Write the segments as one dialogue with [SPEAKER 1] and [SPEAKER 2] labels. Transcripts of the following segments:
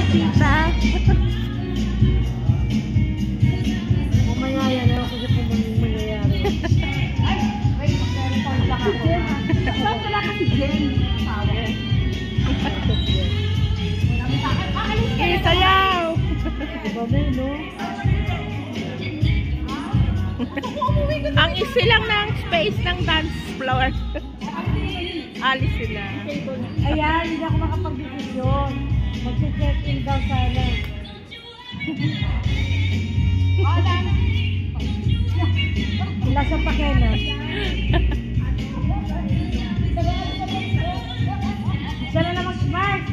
[SPEAKER 1] Kita.
[SPEAKER 2] Mamaya yan, ako kasi po mangyayari. Ay, wait, mag-report lang ako. Saan wala ka si Jen?
[SPEAKER 1] Okay, sayaw!
[SPEAKER 2] Diba ba yun, no?
[SPEAKER 1] Ang isi lang ng space ng dance floor. Alis sila.
[SPEAKER 2] Ayan, hindi ako makapag-desisyon. Mag-check-in daw sana. Wala sa pakialam. Siya na naman, Mark!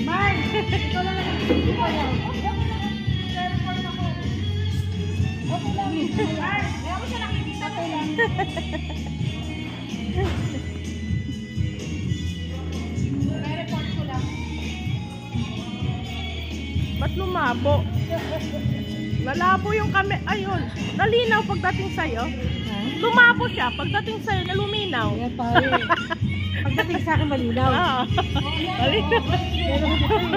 [SPEAKER 2] Mark! Ikaw na naman. Ikaw na. Okay lang. Mark! Kaya ko siya nakikita. Okay lang. Report ko lang.
[SPEAKER 1] Ba't lumabo? Nalabo yung kami. Ayun. Nalinaw pagdating sa'yo. Lumabo siya. Pagdating sa'yo, naluminaw.
[SPEAKER 2] Ayan, pare. Pagdating sa akin, malinaw.
[SPEAKER 1] Oo. Malinaw.
[SPEAKER 2] Pero hindi